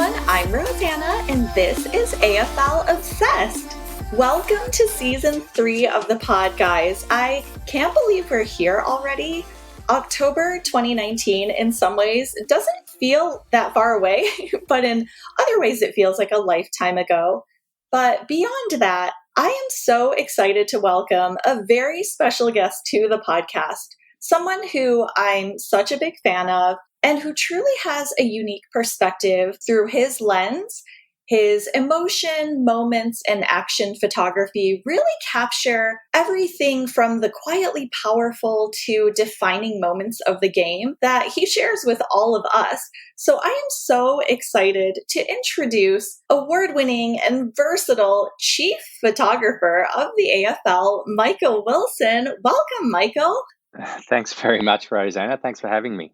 everyone, I'm Rosanna, and this is AFL Obsessed. Welcome to Season 3 of the pod, guys. I can't believe we're here already. October 2019, in some ways, it doesn't feel that far away, but in other ways it feels like a lifetime ago. But beyond that, I am so excited to welcome a very special guest to the podcast, someone who I'm such a big fan of, and who truly has a unique perspective through his lens. His emotion, moments, and action photography really capture everything from the quietly powerful to defining moments of the game that he shares with all of us. So I am so excited to introduce award-winning and versatile chief photographer of the AFL, Michael Willson. Welcome, Michael. Thanks very much, Rosanna. Thanks for having me.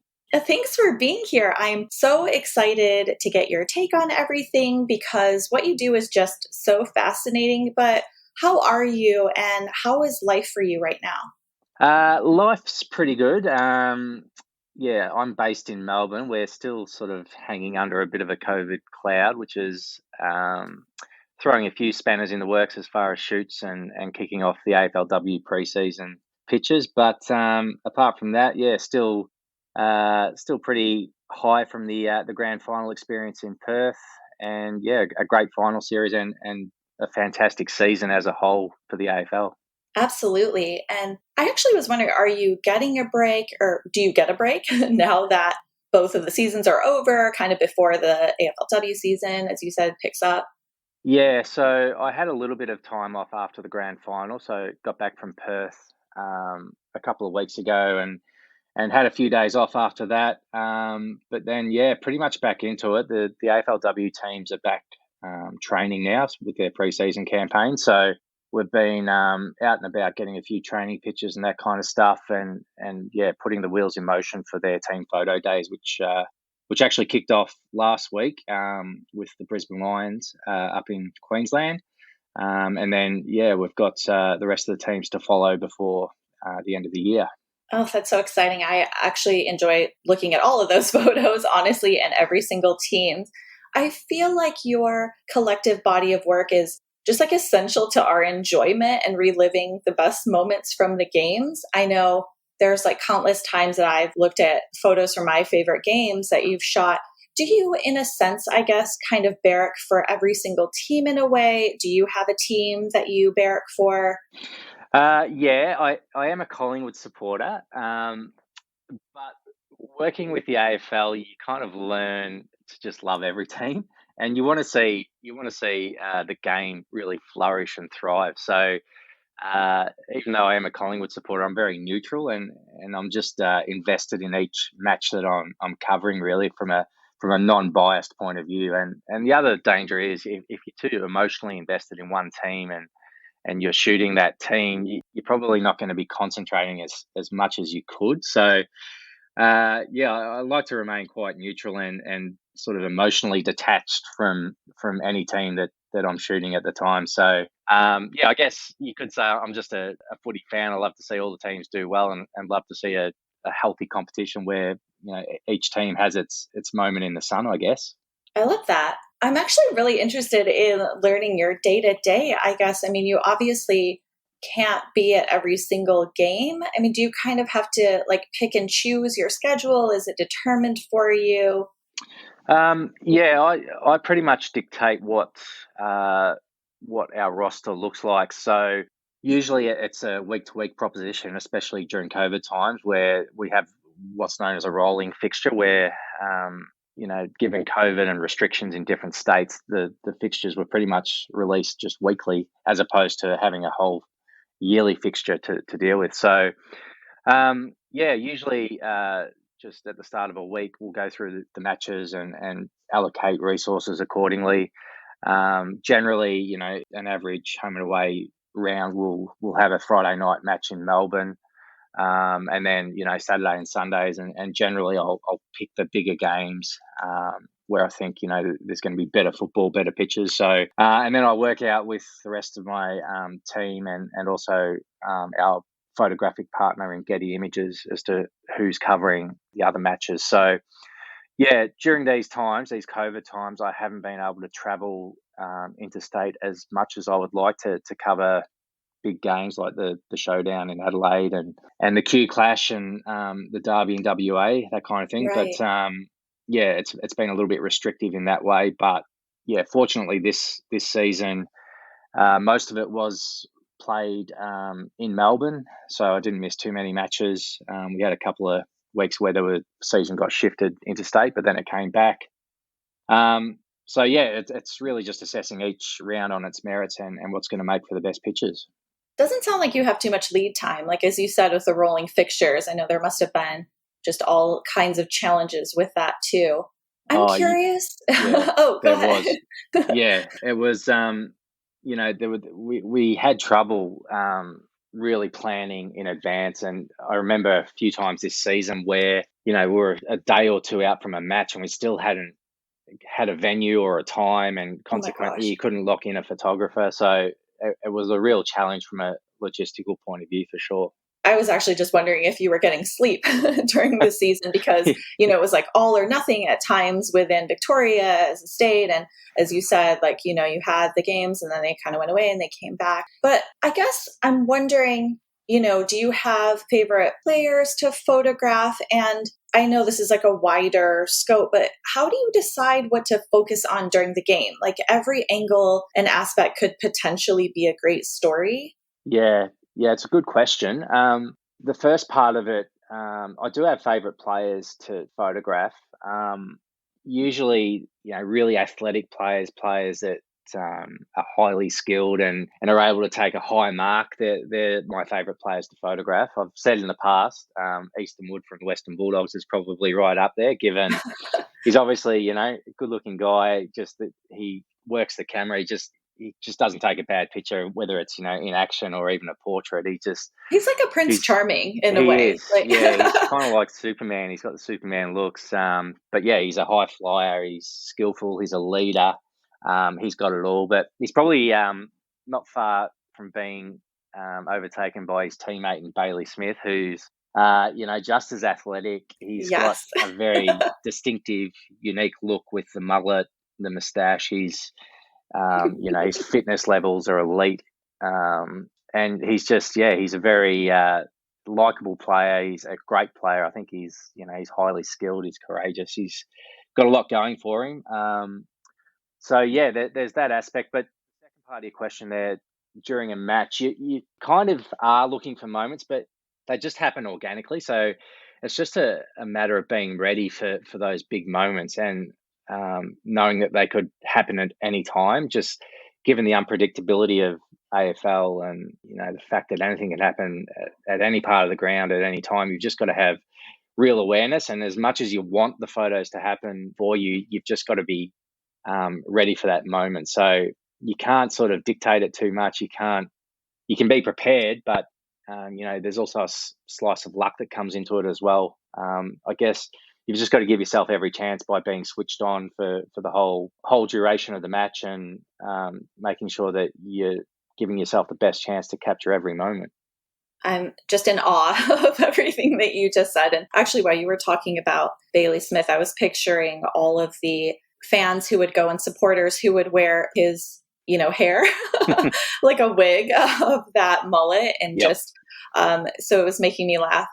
Thanks for being here. I'm so excited to get your take on everything because what you do is just so fascinating. But how are you and how is life for you right now? Life's pretty good. I'm based in Melbourne. We're still sort of hanging under a bit of a COVID cloud, which is throwing a few spanners in the works as far as shoots and kicking off the AFLW preseason pitches. But apart from that, still pretty high from the grand final experience in Perth, and a great final series and a fantastic season as a whole for the AFL. Absolutely. And I actually was wondering, are you getting a break, or do you get a break now that both of the seasons are over, kind of before the AFLW season, as you said, picks up? Yeah, so I had a little bit of time off after the grand final, so got back from Perth a couple of weeks ago and had a few days off after that. But then, pretty much back into it. The AFLW teams are back training now with their preseason campaign. So we've been out and about getting a few training pictures and that kind of stuff, and putting the wheels in motion for their team photo days, which actually kicked off last week with the Brisbane Lions up in Queensland. And then, we've got the rest of the teams to follow before the end of the year. Oh, that's so exciting. I actually enjoy looking at all of those photos, honestly, and every single team. I feel like your collective body of work is just like essential to our enjoyment and reliving the best moments from the games. I know there's like countless times that I've looked at photos from my favorite games that you've shot. Do you, in a sense, I guess, kind of barrack for every single team in a way? Do you have a team that you barrack for? I am a Collingwood supporter, but working with the AFL, you kind of learn to just love every team, and you want to see the game really flourish and thrive. So even though I am a Collingwood supporter, I'm very neutral, and I'm just invested in each match that I'm covering, really from a non-biased point of view. And the other danger is if you're too emotionally invested in one team and you're shooting that team, you're probably not going to be concentrating as much as you could. So, I like to remain quite neutral and sort of emotionally detached from any team that I'm shooting at the time. So, I guess you could say I'm just a footy fan. I love to see all the teams do well and love to see a healthy competition where each team has its moment in the sun, I guess. I love that. I'm actually really interested in learning your day to day, I guess. I mean, you obviously can't be at every single game. I mean, do you kind of have to like pick and choose your schedule? Is it determined for you? I pretty much dictate what our roster looks like. So usually it's a week to week proposition, especially during COVID times where we have what's known as a rolling fixture where given COVID and restrictions in different states, the fixtures were pretty much released just weekly as opposed to having a whole yearly fixture to deal with. So, usually just at the start of a week, we'll go through the matches and allocate resources accordingly. Generally, an average home and away round will have a Friday night match in Melbourne. And then, Saturday and Sundays, and generally I'll pick the bigger games where I think, there's going to be better football, better pitches. So, and then I work out with the rest of my team and also our photographic partner in Getty Images as to who's covering the other matches. So, Yeah, during these times, these COVID times, I haven't been able to travel interstate as much as I would like to cover big games like the showdown in Adelaide and the Q Clash and the Derby in WA, that kind of thing. But Right. yeah, it's been a little bit restrictive in that way. But yeah, fortunately this season, most of it was played in Melbourne, so I didn't miss too many matches. We had a couple of weeks where the season got shifted interstate, but then it came back. So yeah, it's really just assessing each round on its merits and what's going to make for the best pitches. Doesn't sound like you have too much lead time. Like, as you said, with the rolling fixtures, I know there must have been just all kinds of challenges with that too. I'm Oh, curious. yeah, Oh, go there ahead. was. Yeah, it was. There were we had trouble really planning in advance, and I remember a few times this season where we were a day or two out from a match, and we still hadn't had a venue or a time, and Oh my consequently, you gosh. couldn't lock in a photographer. So it was a real challenge from a logistical point of view for sure. I was actually just wondering if you were getting sleep during the season because, it was like all or nothing at times within Victoria as a state. And as you said, like, you had the games and then they kind of went away and they came back. But I guess I'm wondering, do you have favorite players to photograph? And I know this is like a wider scope, but how do you decide what to focus on during the game? Like every angle and aspect could potentially be a great story. Yeah, yeah, it's a good question. The first part of it, I do have favourite players to photograph. Usually, really athletic players, players that are highly skilled and are able to take a high mark. They're my favourite players to photograph. I've said in the past, Easton Wood from the Western Bulldogs is probably right up there, given he's obviously a good-looking guy. Just that he works the camera. He just doesn't take a bad picture, whether it's in action or even a portrait. He's like a Prince He's Charming in a he way. is, Like yeah. He's kind of like Superman. He's got the Superman looks. But yeah, he's a high flyer. He's skillful. He's a leader. He's got it all. But he's probably not far from being overtaken by his teammate in Bailey Smith, who's just as athletic. He's got yes. a very distinctive, unique look with the mullet, the moustache. His fitness levels are elite. And he's just, yeah, he's a very likable player. He's a great player. I think he's highly skilled. He's courageous. He's got a lot going for him. So yeah, there's that aspect. But the second part of your question there, during a match, you kind of are looking for moments, but they just happen organically. So it's just a matter of being ready for those big moments and knowing that they could happen at any time. Just given the unpredictability of AFL and the fact that anything can happen at any part of the ground at any time, you've just got to have real awareness. And as much as you want the photos to happen for you, you've just got to be ready for that moment. So you can't sort of dictate it too much. You can be prepared, but there's also a slice of luck that comes into it as well. I guess you've just got to give yourself every chance by being switched on for the whole duration of the match and making sure that you're giving yourself the best chance to capture every moment. I'm just in awe of everything that you just said. And actually, while you were talking about Bailey Smith, I was picturing all of the fans who would go and supporters who would wear his, hair like a wig of that mullet. And Yep. just, so it was making me laugh.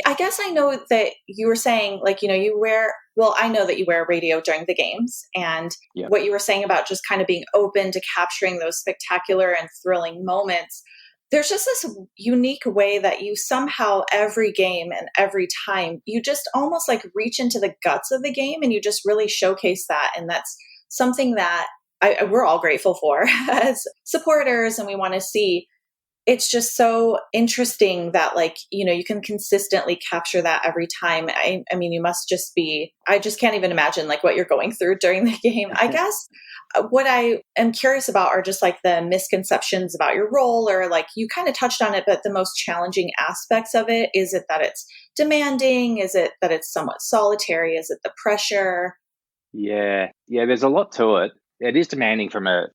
I guess I know that you were saying, like, I know that you wear radio during the games. And Yep. what you were saying about just kind of being open to capturing those spectacular and thrilling moments, there's just this unique way that you somehow, every game and every time, you just almost like reach into the guts of the game and you just really showcase that. And that's something that we're all grateful for as supporters. And we want to see, it's just so interesting that, like, you can consistently capture that every time. I mean, you must just be, I just can't even imagine like what you're going through during the game. I guess what I am curious about are just like the misconceptions about your role, or like you kind of touched on it, but the most challenging aspects of it. Is it that it's demanding? Is it that it's somewhat solitary? Is it the pressure? Yeah, yeah. There's a lot to it. It is demanding from a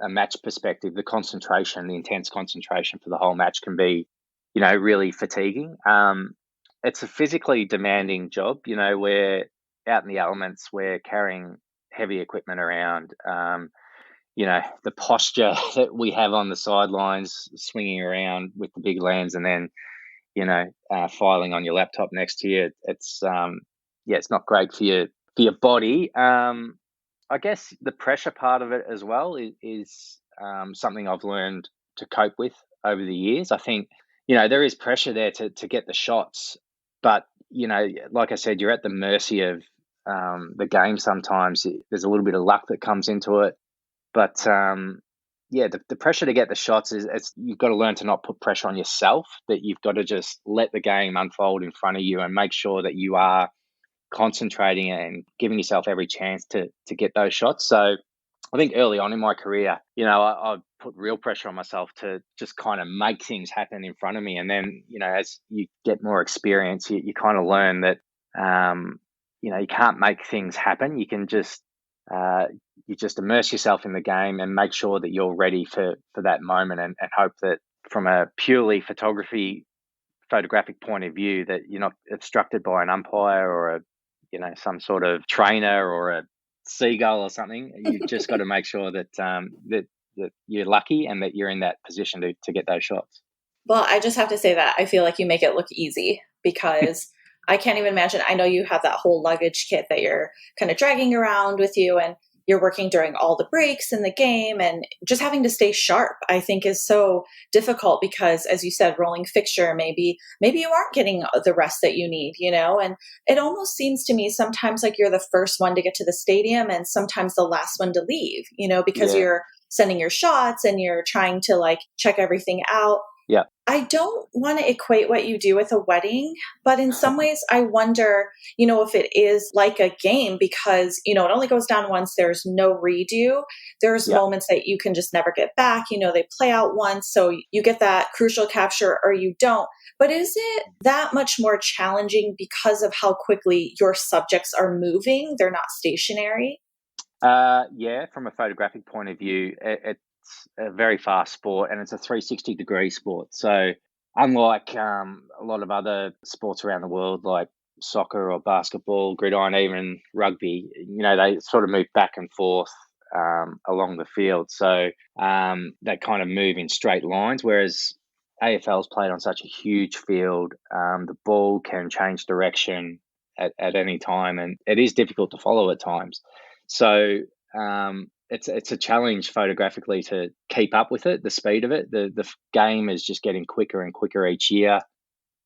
match perspective. The concentration, the intense concentration for the whole match can be, really fatiguing. It's a physically demanding job, where out in the elements, we're carrying heavy equipment around. The posture that we have on the sidelines, swinging around with the big lens, and then filing on your laptop next to you. It's not great for your body. I guess the pressure part of it as well is something I've learned to cope with over the years. I think there is pressure there to get the shots, but like I said, you're at the mercy of the game. Sometimes there's a little bit of luck that comes into it, but the pressure to get the shots is you've got to learn to not put pressure on yourself, that you've got to just let the game unfold in front of you and make sure that you are concentrating and giving yourself every chance to get those shots. So I think early on in my career, I put real pressure on myself to just kind of make things happen in front of me. And then, as you get more experience, you kind of learn that, you can't make things happen. You can just you just immerse yourself in the game and make sure that you're ready for that moment, and hope that from a purely photographic point of view, that you're not obstructed by an umpire or some sort of trainer or a seagull or something. You've just got to make sure that that you're lucky and that you're in that position to get those shots. Well, I just have to say that I feel like you make it look easy, because I can't even imagine. I know you have that whole luggage kit that you're kind of dragging around with you, and you're working during all the breaks in the game, and just having to stay sharp, I think, is so difficult because, as you said, rolling fixture, maybe you aren't getting the rest that you need, and it almost seems to me sometimes like you're the first one to get to the stadium and sometimes the last one to leave, because Yeah. you're sending your shots and you're trying to like check everything out. Yeah. I don't want to equate what you do with a wedding, but in some ways I wonder, if it is like a game, because, it only goes down once. There's no redo. There's Yeah. moments that you can just never get back. They play out once. So you get that crucial capture or you don't. But is it that much more challenging because of how quickly your subjects are moving? They're not stationary. Yeah, from a photographic point of view, it's a very fast sport, and it's a 360-degree sport. So unlike a lot of other sports around the world, like soccer or basketball, gridiron, even rugby, they sort of move back and forth along the field. So they kind of move in straight lines, whereas AFL's played on such a huge field. The ball can change direction at any time, and it is difficult to follow at times. So it's a challenge photographically to keep up with it, the speed of it. The game is just getting quicker and quicker each year.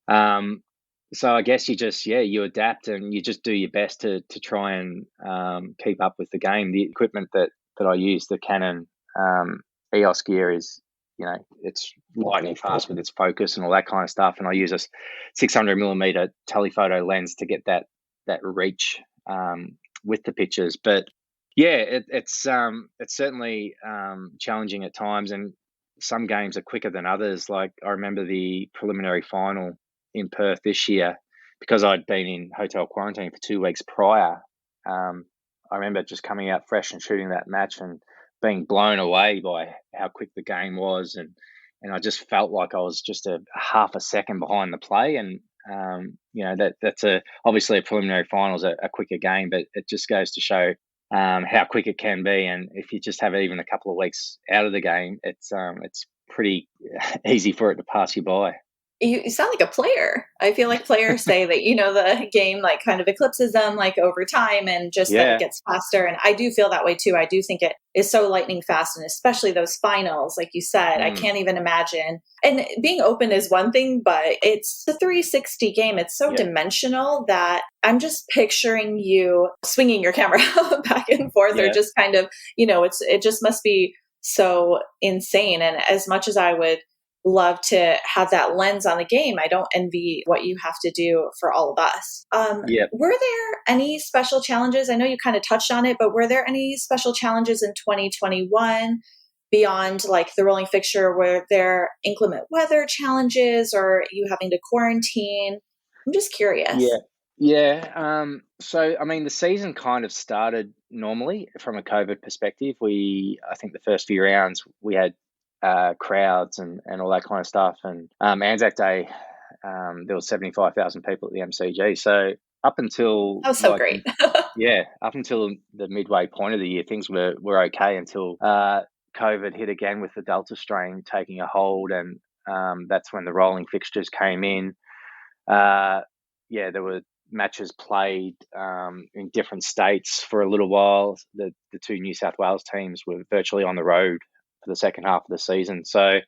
So I guess you adapt and you just do your best to try and keep up with the game. The equipment that I use, the Canon EOS gear, is it's lightning fast with its focus and all that kind of stuff. And I use a 600mm telephoto lens to get that reach with the pictures. But yeah, it's certainly challenging at times, and some games are quicker than others. Like I remember the preliminary final in Perth this year, because I'd been in hotel quarantine for 2 weeks prior. I remember just coming out fresh and shooting that match and being blown away by how quick the game was, and I just felt like I was just a half a second behind the play. And that's obviously a preliminary final is a quicker game, but it just goes to show how quick it can be. And if you just have even a couple of weeks out of the game, it's pretty easy for it to pass you by. You sound like a player. I feel like players say that, the game like kind of eclipses them like over time, and just that it Yeah. gets faster. And I do feel that way too. I do think it is so lightning fast, and especially those finals, like you said, I Mm. can't even imagine. And being open is one thing, but it's a 360 game. It's so Yeah. dimensional that I'm just picturing you swinging your camera back and forth, or Yeah. just kind of, it just must be so insane. And as much as I would love to have that lens on the game, I don't envy what you have to do for all of us. Yeah. Were there any special challenges? I know you kind of touched on it, but were there any special challenges in 2021 beyond like the rolling fixture? Were there inclement weather challenges, or you having to quarantine? I'm just curious. Yeah. Yeah. So, I mean, the season kind of started normally from a COVID perspective. I think the first few rounds we had crowds and all that kind of stuff. And Anzac Day, there was 75,000 people at the MCG. So up until That was so great. up until the midway point of the year, things were okay until COVID hit again with the Delta strain taking a hold, and that's when the rolling fixtures came in. There were matches played in different states for a little while. The two New South Wales teams were virtually on the road for the second half of the season. So,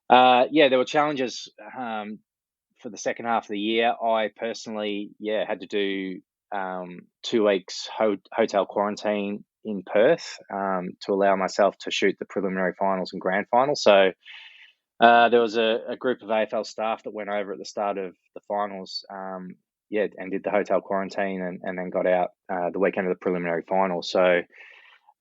there were challenges for the second half of the year. I personally, had to do 2 weeks hotel quarantine in Perth to allow myself to shoot the preliminary finals and grand final. So there was a group of AFL staff that went over at the start of the finals, and did the hotel quarantine and then got out the weekend of the preliminary final. So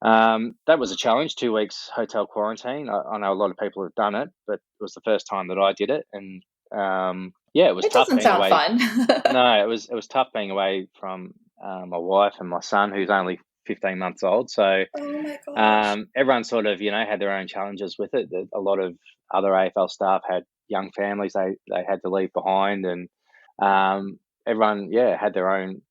that was a challenge, 2 weeks hotel quarantine. I know a lot of people have done it, but it was the first time that I did it. And it was It tough doesn't being sound away. fun. No, it was tough being away from my wife and my son, who's only 15 months old. So Oh my gosh. everyone sort of, had their own challenges with it. A lot of other AFL staff had young families they had to leave behind, and everyone, had their own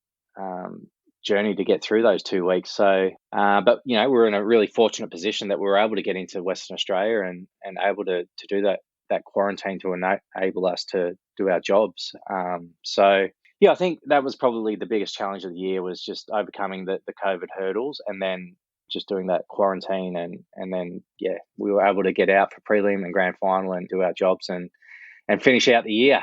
journey to get through those 2 weeks. So, but we're in a really fortunate position that we were able to get into Western Australia and able to do that quarantine to enable us to do our jobs. I think that was probably the biggest challenge of the year, was just overcoming the COVID hurdles, and then just doing that quarantine, and then we were able to get out for prelim and grand final and do our jobs and finish out the year.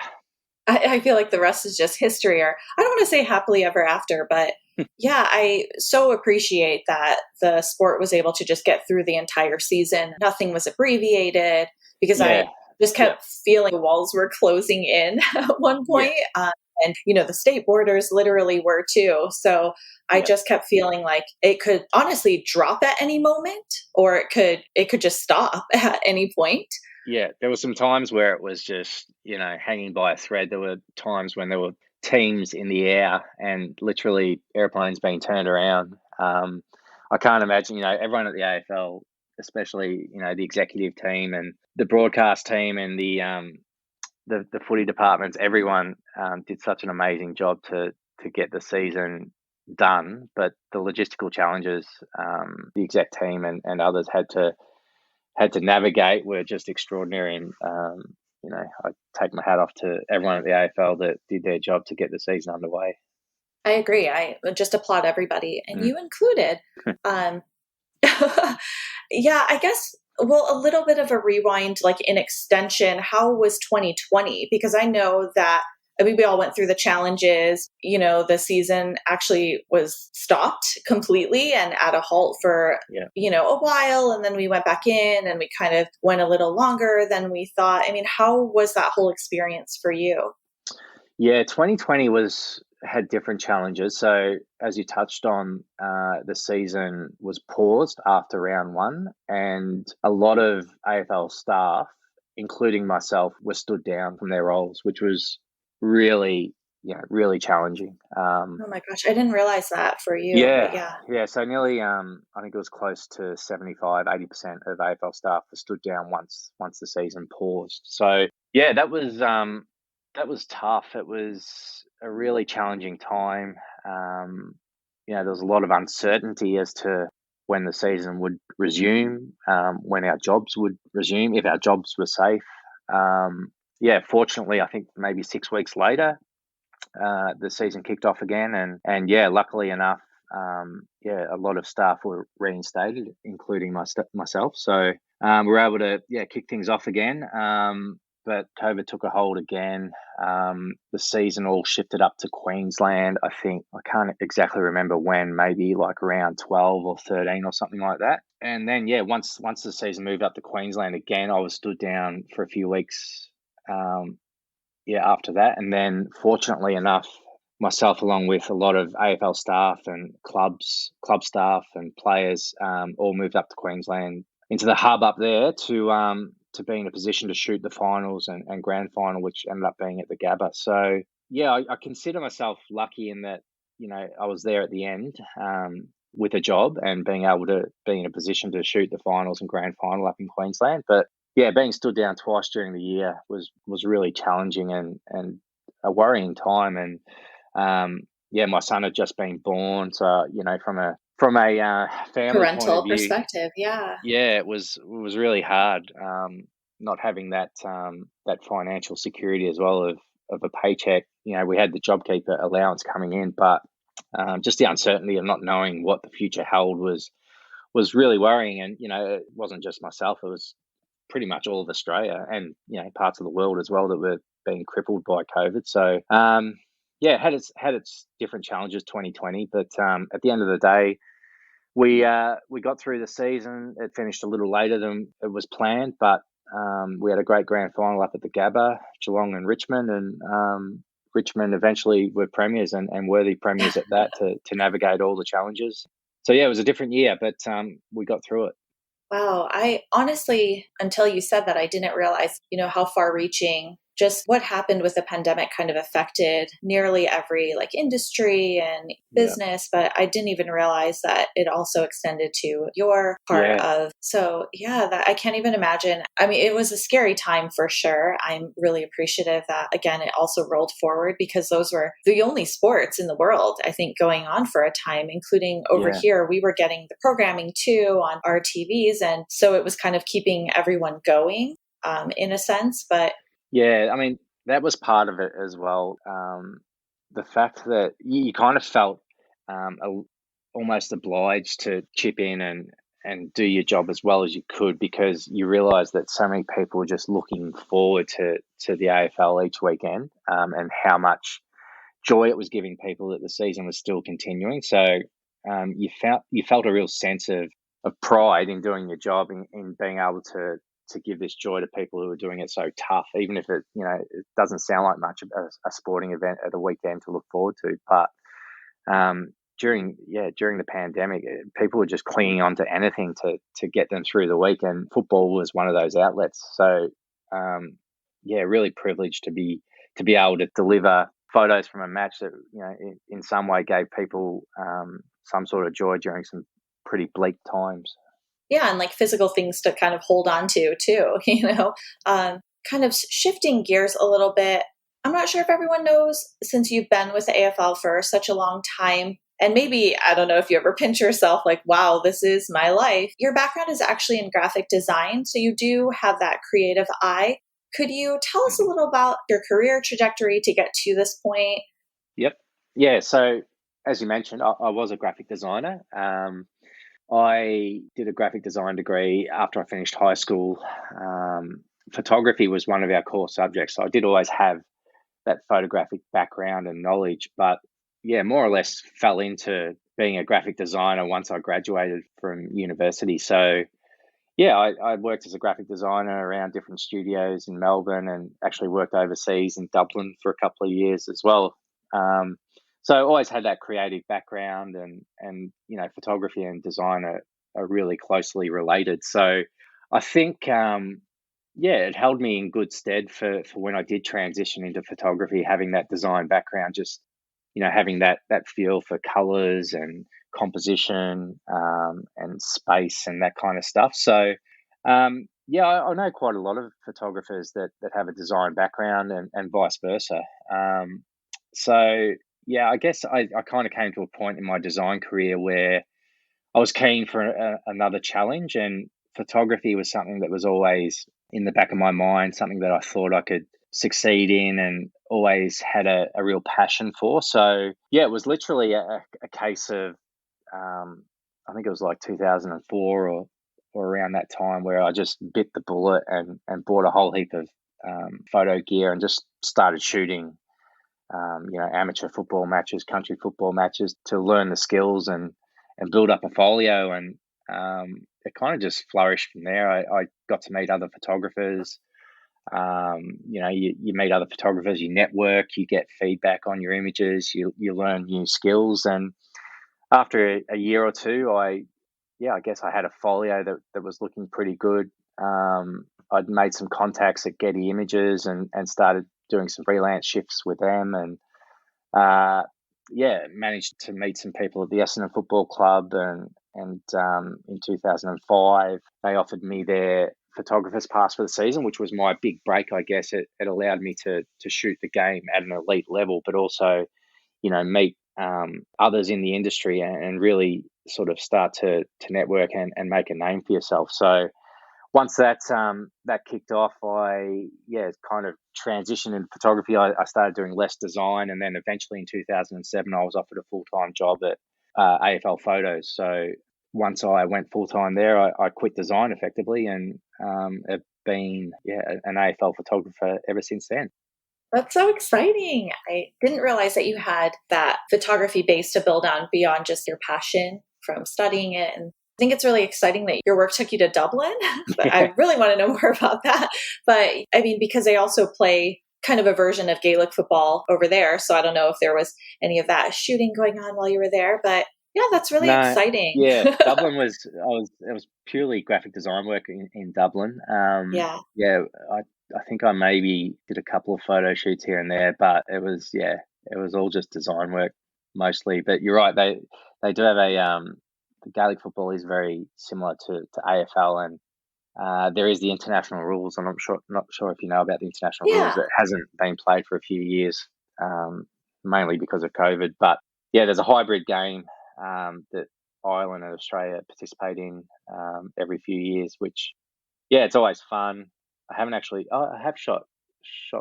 I feel like the rest is just history, or I don't want to say happily ever after, but yeah, I so appreciate that the sport was able to just get through the entire season. Nothing was abbreviated, because Yeah, I just yeah, kept feeling the walls were closing in at one yeah, point. And, the state borders literally were too. So I yeah. just kept feeling like it could honestly drop at any moment, or it could just stop at any point. Yeah, there were some times where it was just, hanging by a thread. There were times when there were teams in the air and literally airplanes being turned around. I can't imagine, everyone at the AFL, especially, the executive team and the broadcast team and the footy departments, everyone did such an amazing job to get the season done. But the logistical challenges, the exec team and others had to navigate were just extraordinary. And I take my hat off to everyone at the AFL that did their job to get the season underway. I agree. I would just applaud everybody, and Mm. you included. Um, yeah, I guess, well, a little bit of a rewind, like in extension, how was 2020? Because I know that, I mean, we all went through the challenges. The season actually was stopped completely and at a halt for, Yeah. a while. And then we went back in and we kind of went a little longer than we thought. I mean, how was that whole experience for you? Yeah, 2020 had different challenges. So as you touched on, the season was paused after round one, and a lot of AFL staff, including myself, were stood down from their roles, which was really, really challenging. Oh my gosh, I didn't realize that for you, but Yeah, yeah. yeah. So nearly, I think it was close to 75, 80% of AFL staff were stood down once the season paused. So yeah, that was tough. It was a really challenging time. There was a lot of uncertainty as to when the season would resume, when our jobs would resume, if our jobs were safe. Fortunately, I think maybe 6 weeks later, the season kicked off again, and luckily enough, a lot of staff were reinstated, including myself. So we were able to kick things off again. But COVID took a hold again. The season all shifted up to Queensland. I think, I can't exactly remember when, maybe like around 12 or 13 or something like that. And then once the season moved up to Queensland again, I was stood down for a few weeks. After that. And then, fortunately enough, myself, along with a lot of AFL staff and club staff and players, all moved up to Queensland into the hub up there to be in a position to shoot the finals and grand final, which ended up being at the Gabba. So I consider myself lucky in that I was there at the end, with a job and being able to be in a position to shoot the finals and grand final up in Queensland. But being stood down twice during the year was really challenging and a worrying time. And yeah, my son had just been born, so from a family point of Parental view, perspective, yeah. yeah, it was really hard, not having that financial security as well of a paycheck. We had the JobKeeper allowance coming in, but just the uncertainty of not knowing what the future held was really worrying. And it wasn't just myself; it was pretty much all of Australia and parts of the world as well that were being crippled by COVID. So yeah, had its different challenges 2020, but at the end of the day, we got through the season. It finished a little later than it was planned, but we had a great grand final up at the Gabba, Geelong and Richmond, and Richmond eventually were premiers and worthy premiers at that to navigate all the challenges. So yeah, it was a different year, but we got through it. Wow. I honestly, until you said that, I didn't realize, how far reaching just what happened with the pandemic kind of affected nearly every like industry and Yeah, business, but I didn't even realize that it also extended to your part yeah, of. So yeah, that I can't even imagine. I mean, it was a scary time for sure. I'm really appreciative that again, it also rolled forward because those were the only sports in the world, I think, going on for a time, including over yeah, here. We were getting the programming too on our TVs. And so it was kind of keeping everyone going in a sense. But yeah. I mean, that was part of it as well. The fact that you kind of felt almost obliged to chip in and do your job as well as you could, because you realise that so many people were just looking forward to the AFL each weekend, and how much joy it was giving people that the season was still continuing. So you felt a real sense of pride in doing your job, in being able to give this joy to people who are doing it so tough, even if it doesn't sound like much of a sporting event at a weekend to look forward to. But during the pandemic, people were just clinging on to anything to get them through the week, and football was one of those outlets. So yeah, really privileged to be able to deliver photos from a match that in some way gave people some sort of joy during some pretty bleak times. yeah, and like physical things to kind of hold on to too, kind of shifting gears a little bit. I'm not sure if everyone knows, since you've been with the AFL for such a long time, and maybe, I don't know if you ever pinch yourself like, wow, this is my life. Your background is actually in graphic design. So you do have that creative eye. Could you tell us a Mhm. little about your career trajectory to get to this point? Yep. Yeah. So as you mentioned, I was a graphic designer. I did a graphic design degree after I finished high school. Photography was one of our core subjects, so I did always have that photographic background and knowledge. But yeah, more or less fell into being a graphic designer once I graduated from university. So yeah, I worked as a graphic designer around different studios in Melbourne, and actually worked overseas in Dublin for a couple of years as well. Um, so I always had that creative background, and photography and design are really closely related. So I think yeah, it held me in good stead for when I did transition into photography, having that design background, just having that feel for colors and composition, and space and that kind of stuff. So yeah, I know quite a lot of photographers that have a design background, and vice versa. So yeah, I guess I kind of came to a point in my design career where I was keen for another challenge, and photography was something that was always in the back of my mind, something that I thought I could succeed in, and always had a real passion for. So yeah, it was literally a case of I think it was like 2004 or around that time, where I just bit the bullet and bought a whole heap of photo gear and just started shooting amateur football matches, country football matches, to learn the skills and build up a folio. And it kind of just flourished from there. I got to meet other photographers. You meet other photographers, you network, you get feedback on your images, you learn new skills. And after a year or two, I guess I had a folio that was looking pretty good. I'd made some contacts at Getty Images and started doing some freelance shifts with them, and uh, yeah, managed to meet some people at the Essendon Football Club, and in 2005 they offered me their photographer's pass for the season, which was my big break. I guess it allowed me to shoot the game at an elite level, but also meet others in the industry and really sort of start to network and make a name for yourself. So once that kicked off, I kind of transitioned into photography. I started doing less design, and then eventually in 2007, I was offered a full-time job at AFL Photos. So once I went full-time there, I quit design effectively, and have been an AFL photographer ever since then. That's so exciting. I didn't realize that you had that photography base to build on beyond just your passion from studying it. And I think it's really exciting that your work took you to Dublin, but I really want to know more about that. But I mean, because they also play kind of a version of Gaelic football over there. So I don't know if there was any of that shooting going on while you were there, but yeah, that's really No, exciting. yeah, Dublin it was purely graphic design work in Dublin. Yeah. Yeah, I think I maybe did a couple of photo shoots here and there, but it was all just design work mostly. But you're right, they do have the Gaelic football is very similar to AFL, and there is the international rules. And I'm not sure if you know about the international rules. Yeah. It hasn't been played for a few years, mainly because of COVID. But yeah, there's a hybrid game that Ireland and Australia participate in every few years, which it's always fun. I haven't actually. I have shot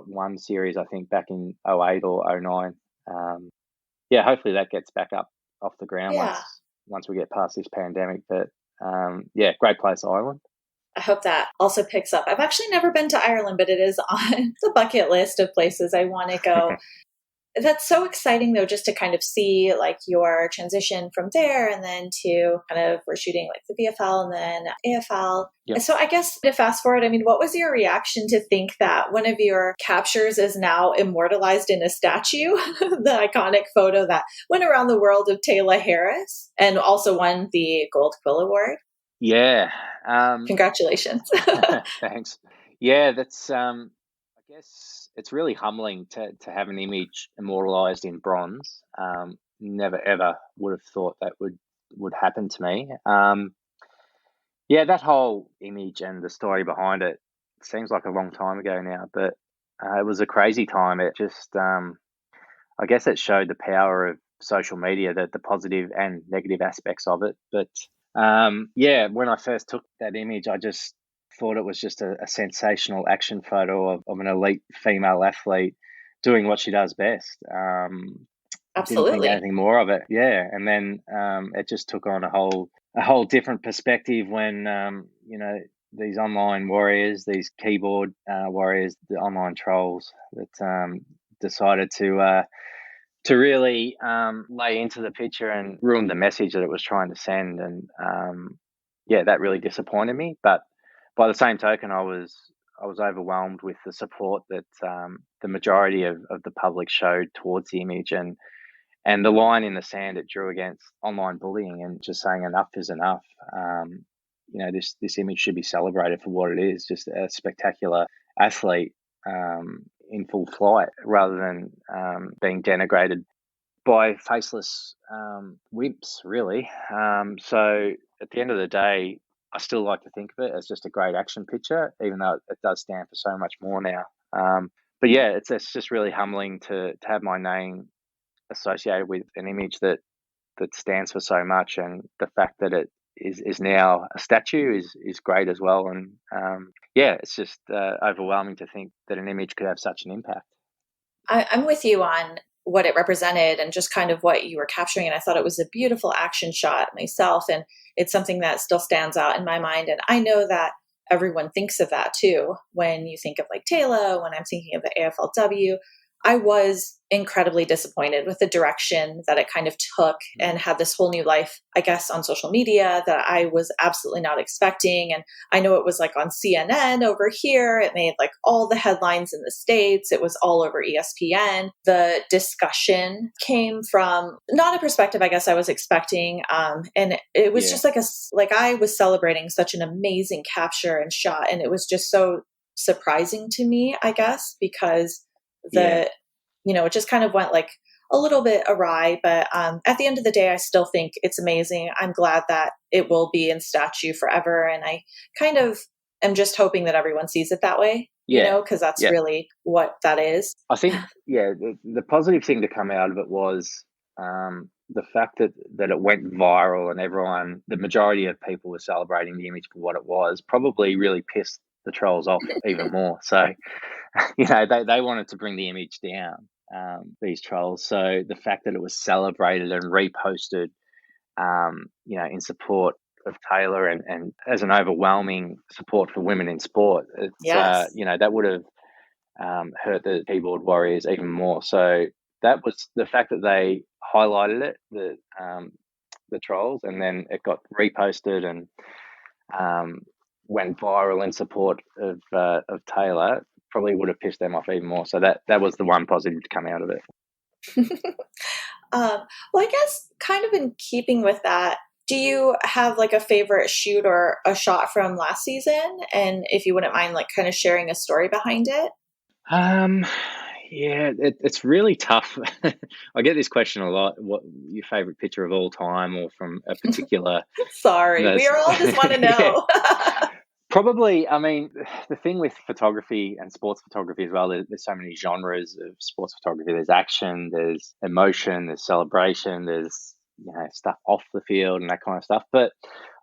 one series, I think, back in '08 or '09. Hopefully that gets back up off the ground Yeah. once we get past this pandemic. But great place, Ireland. I hope that also picks up. I've actually never been to Ireland, but it is on the bucket list of places I want to go. That's so exciting though, just to kind of see like your transition from there and then to kind of we're shooting like the VFL and then AFL. Yep. And so I guess to fast forward, I mean, what was your reaction to think that one of your captures is now immortalized in a statue, the iconic photo that went around the world of Taylor Harris and also won the Gold Quill Award? Yeah. Congratulations. Thanks. Yeah, that's I guess it's really humbling to have an image immortalized in bronze. Never ever would have thought that would happen to me. That whole image and the story behind it seems like a long time ago now, but it was a crazy time. It just I guess it showed the power of social media, the positive and negative aspects of it. But when I first took that image, I just thought it was just a sensational action photo of an elite female athlete doing what she does best. Didn't think Absolutely. anything more of it. Yeah, and then it just took on a whole different perspective when these online warriors, these keyboard warriors, the online trolls that decided to really lay into the picture and ruin the message that it was trying to send. And that really disappointed me. But by the same token, I was overwhelmed with the support that the majority of the public showed towards the image and the line in the sand it drew against online bullying and just saying enough is enough. This image should be celebrated for what it is, just a spectacular athlete in full flight rather than being denigrated by faceless wimps, really. So at the end of the day, I still like to think of it as just a great action picture, even though it does stand for so much more now. But it's just really humbling to have my name associated with an image that stands for so much, and the fact that it is now a statue is great as well. And it's just overwhelming to think that an image could have such an impact. I'm with you on what it represented and just kind of what you were capturing. And I thought it was a beautiful action shot myself. And it's something that still stands out in my mind. And I know that everyone thinks of that too. When you think of like Taylor, when I'm thinking of the AFLW, I was incredibly disappointed with the direction that it kind of took and had this whole new life, I guess, on social media that I was absolutely not expecting. And I know it was like on CNN over here. It made like all the headlines in the States. It was all over ESPN. The discussion came from not a perspective, I guess, I was expecting. And it was just like I was celebrating such an amazing capture and shot. And it was just so surprising to me, I guess, because it just kind of went like a little bit awry, but at the end of the day, I still think it's amazing. I'm glad that it will be in statue forever. And I kind of am just hoping that everyone sees it that way, because that's really what that is. I think, the positive thing to come out of it was the fact that it went viral and the majority of people were celebrating the image for what it was, probably really pissed the trolls off even more. So, they wanted to bring the image down, these trolls. So the fact that it was celebrated and reposted, in support of Taylor and as an overwhelming support for women in sport, it's, Yes. that would have hurt the keyboard warriors even more. So that was the fact that they highlighted it, the trolls, and then it got reposted and went viral in support of Taylor. Probably would have pissed them off even more. So that was the one positive to come out of it. Well, I guess kind of in keeping with that, do you have like a favorite shoot or a shot from last season? And if you wouldn't mind, like kind of sharing a story behind it. Yeah, it's really tough. I get this question a lot. What your favorite picture of all time, or from a particular? Sorry, we are all just want to Yeah, know. probably. I mean, the thing with photography and sports photography as well, there's so many genres of sports photography. There's action, there's emotion, there's celebration, there's stuff off the field and that kind of stuff. But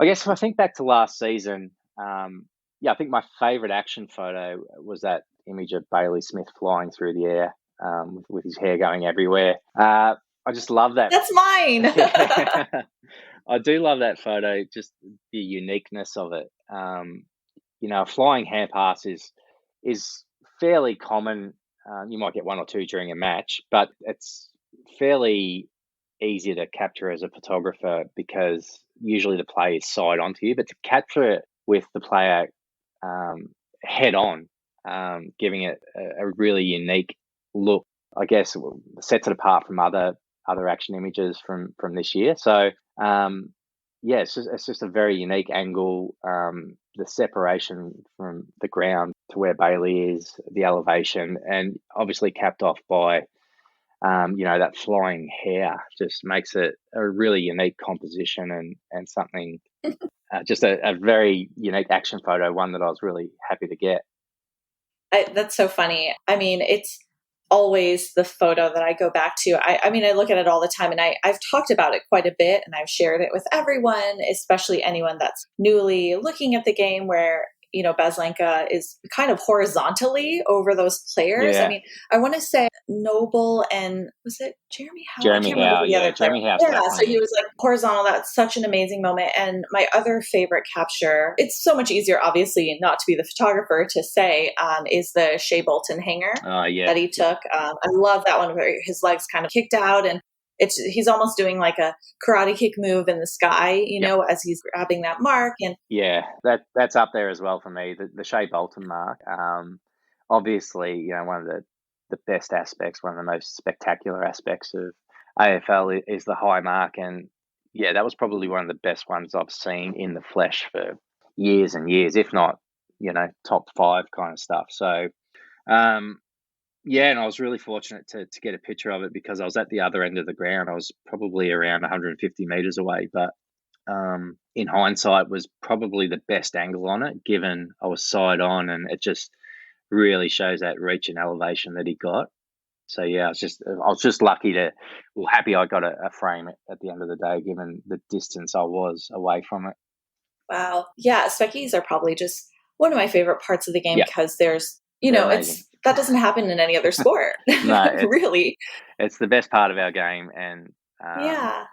I guess if I think back to last season, I think my favorite action photo was that image of Bailey Smith flying through the air, with his hair going everywhere. I just love that. That's mine. I do love that photo, just the uniqueness of it. A flying hair pass is fairly common. You might get one or two during a match, but it's fairly easy to capture as a photographer because usually the play is side onto you. But to capture it with the player head on, giving it a really unique look, I guess sets it apart from other action images from this year. So it's just a very unique angle. The separation from the ground to where Bailey is, the elevation, and obviously capped off by that flying hair just makes it a really unique composition and something. Just a very unique action photo, one that I was really happy to get. That's so funny. I mean, it's always the photo that I go back to. I mean, I look at it all the time, and I've talked about it quite a bit, and I've shared it with everyone, especially anyone that's newly looking at the game, where Bezlenka is kind of horizontally over those players. I Yeah, mean, I want to say Noble and was it Jeremy Howe? I Jeremy can't remember Howe. who the Yeah, other player. Jeremy Howe Yeah, so he definitely. was like horizontal. That's such an amazing moment. And my other favorite capture, it's so much easier, obviously, not to be the photographer to say, is the Shea Bolton hanger Oh yeah, that he took. I love that one where his legs kind of kicked out and he's almost doing like a karate kick move in the sky, yep. as he's grabbing that mark. And Yeah, that's up there as well for me. The Shea Bolton mark. Obviously, one of the best aspects, one of the most spectacular aspects of AFL is the high mark, and yeah, that was probably one of the best ones I've seen in the flesh for years and years, if not, top five kind of stuff. So, yeah, and I was really fortunate to get a picture of it because I was at the other end of the ground. I was probably around 150 meters away, but in hindsight was probably the best angle on it, given I was side on, and it just really shows that reach and elevation that he got. So yeah, I was just happy I got a frame at the end of the day, given the distance I was away from it. wow. Yeah, Speckies are probably just one of my favorite parts of the game Yeah, because there's, they're amazing. that doesn't happen in any other sport. No, Really. it's the best part of our game, and Yeah.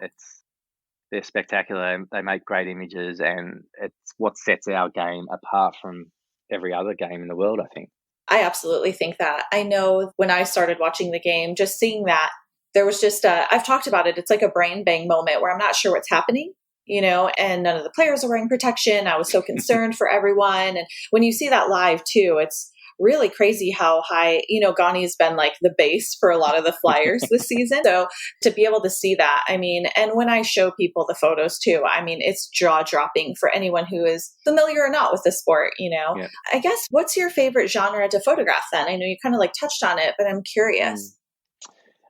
they're spectacular. They make great images, and it's what sets our game apart from every other game in the world, I think. I absolutely think that. I know when I started watching the game, just seeing that, there was just I've talked about it. It's like a brain bang moment where I'm not sure what's happening, and none of the players are wearing protection. I was so concerned for everyone. And when you see that live too, it's really crazy how high, Ghani's been like the base for a lot of the Flyers this season. So to be able to see that, I mean, and when I show people the photos too, I mean, it's jaw dropping for anyone who is familiar or not with the sport. Yeah. I guess what's your favorite genre to photograph then? I know you kind of like touched on it, but I'm curious.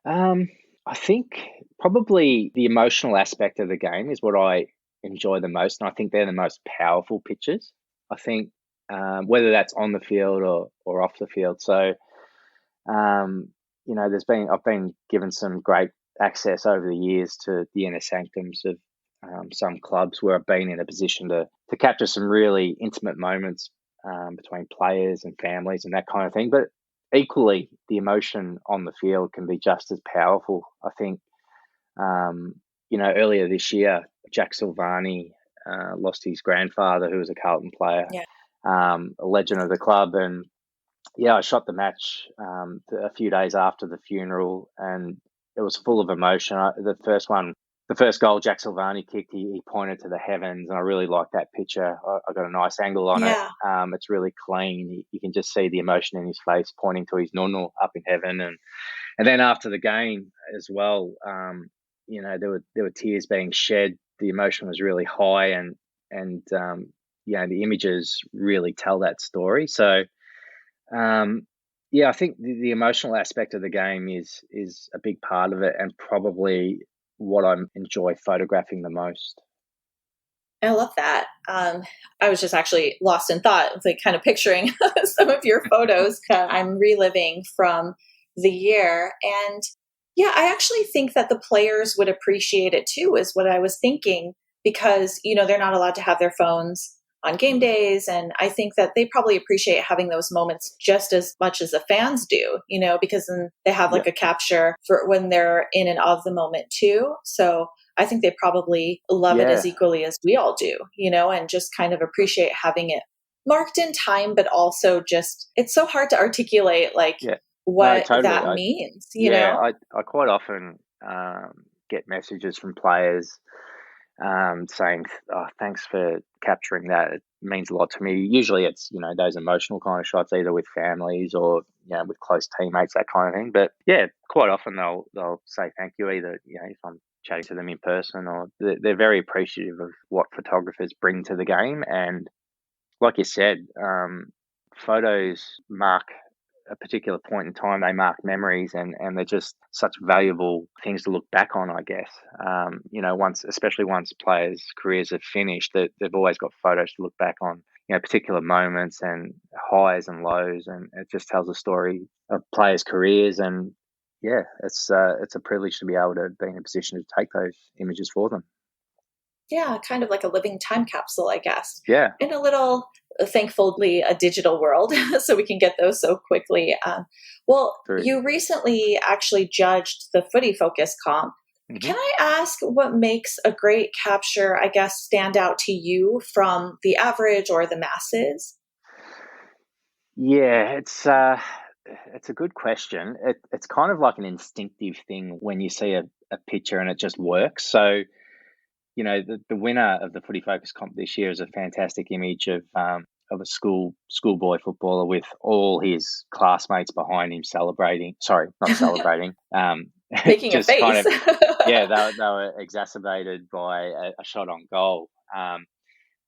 I think probably the emotional aspect of the game is what I enjoy the most, and I think they're the most powerful pictures. I think whether that's on the field or off the field. So I've been given some great access over the years to the inner sanctums of some clubs where I've been in a position to capture some really intimate moments between players and families and that kind of thing. But equally, the emotion on the field can be just as powerful. I think, earlier this year, Jack Silvani lost his grandfather, who was a Carlton player, Yeah. a legend of the club. And yeah, I shot the match a few days after the funeral, and it was full of emotion. The first goal Jack Silvani kicked, he pointed to the heavens, and I really liked that picture. I got a nice angle on it. Yeah. It's really clean. You can just see the emotion in his face, pointing to his nunu up in heaven. And then after the game as well, there were tears being shed. The emotion was really high, and the images really tell that story. So. I think the emotional aspect of the game is a big part of it, and probably what I enjoy photographing the most. I love that. I was just actually lost in thought, like kind of picturing some of your photos. I'm reliving from the year. And yeah, I actually think that the players would appreciate it too, is what I was thinking, because, they're not allowed to have their phones on game days. And I think that they probably appreciate having those moments just as much as the fans do, because then they have like Yeah. a capture for when they're in and of the moment too. So I think they probably love it as Yeah, equally as we all do, and just kind of appreciate having it marked in time, but also just, it's so hard to articulate like yeah. No, what totally. that means, I quite often get messages from players saying, "Oh, thanks for capturing that. It means a lot to me." Usually, it's those emotional kind of shots, either with families or with close teammates, that kind of thing. But yeah, quite often they'll say thank you, either if I'm chatting to them in person, or they're very appreciative of what photographers bring to the game. And like you said, photos mark a particular point in time. They mark memories, and they're just such valuable things to look back on, I guess. Especially once players' careers have finished, that they've always got photos to look back on, particular moments and highs and lows, and it just tells a story of players' careers. And yeah, it's a privilege to be able to be in a position to take those images for them. Yeah, kind of like a living time capsule, I guess, Yeah, in a little, thankfully, a digital world, so we can get those so quickly. Well, true. you recently actually judged the Footy Focus comp. hmm Can I ask what makes a great capture, I guess, stand out to you from the average or the masses? Yeah, it's a good question. It's kind of like an instinctive thing when you see a picture and it just works. So, the winner of the Footy Focus comp this year is a fantastic image of a schoolboy footballer with all his classmates behind him celebrating. Sorry, not celebrating. Making a Just kind face. of, yeah, they were exacerbated by a shot on goal.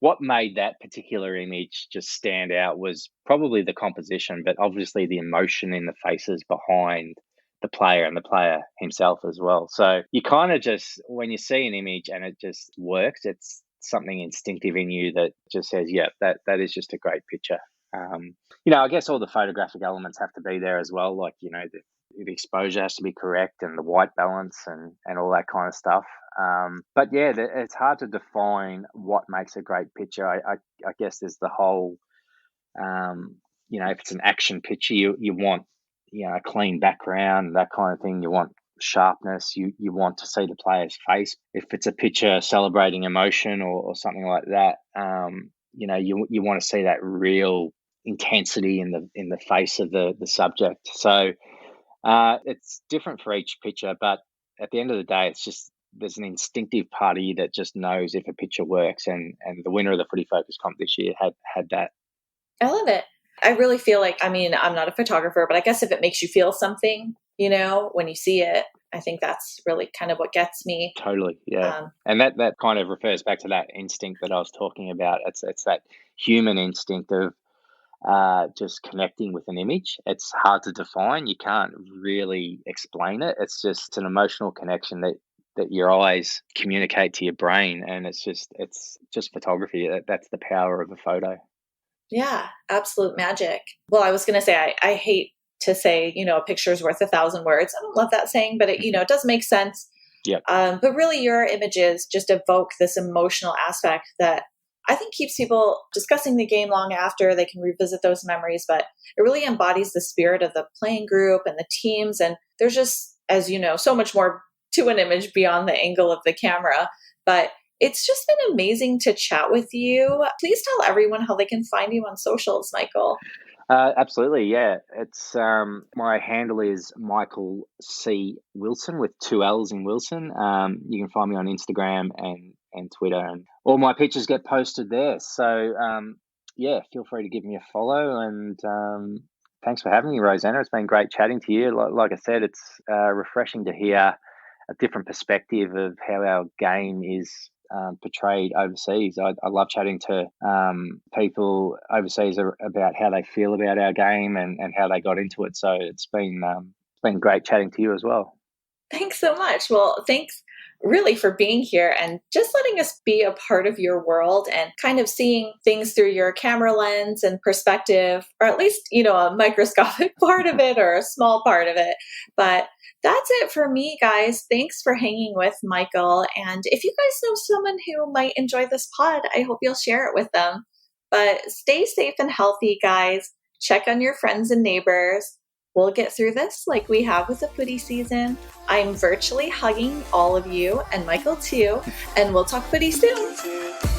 What made that particular image just stand out was probably the composition, but obviously the emotion in the faces behind the player and the player himself as well. So you kind of just, when you see an image and it just works, it's something instinctive in you that just says, yeah, that is just a great picture. I guess all the photographic elements have to be there as well. Like, the exposure has to be correct, and the white balance, and all that kind of stuff. But yeah, it's hard to define what makes a great picture. I guess there's the whole, if it's an action picture, you want, a clean background, that kind of thing. You want sharpness. You want to see the player's face. If it's a picture celebrating emotion, or something like that, you want to see that real intensity in the face of the subject. So it's different for each picture, but at the end of the day, it's just there's an instinctive part of you that just knows if a picture works, and the winner of the Footy Focus comp this year had that. I love it. I really feel like, I mean, I'm not a photographer, but I guess if it makes you feel something, when you see it, I think that's really kind of what gets me. Totally, yeah. Um, And that kind of refers back to that instinct that I was talking about. It's that human instinct of just connecting with an image. It's hard to define. You can't really explain it. It's an emotional connection that your eyes communicate to your brain, and it's just photography. That's the power of a photo. Yeah, absolute magic. Well, I was going to say, I hate to say, a picture is worth 1,000 words. I don't love that saying, but it does make sense. Yep. But really your images just evoke this emotional aspect that I think keeps people discussing the game long after. They can revisit those memories, but it really embodies the spirit of the playing group and the teams. And there's just, as you know, so much more to an image beyond the angle of the camera. But it's just been amazing to chat with you. Please tell everyone how they can find you on socials, Michael. Absolutely, yeah. It's my handle is Michael C. Willson with 2 L's in Wilson. You can find me on Instagram and Twitter, and all my pictures get posted there. So yeah, feel free to give me a follow. And thanks for having me, Rosanna. It's been great chatting to you. Like I said, it's refreshing to hear a different perspective of how our game is portrayed overseas. I love chatting to people overseas about how they feel about our game and how they got into it. So it's been great chatting to you as well. Thanks so much. Well, thanks really for being here and just letting us be a part of your world and kind of seeing things through your camera lens and perspective, or at least, a microscopic part of it or a small part of it. But that's it for me, guys. Thanks for hanging with Michael. And if you guys know someone who might enjoy this pod, I hope you'll share it with them. But stay safe and healthy, guys. Check on your friends and neighbors. We'll get through this like we have with the footy season. I'm virtually hugging all of you and Michael too, and we'll talk footy soon.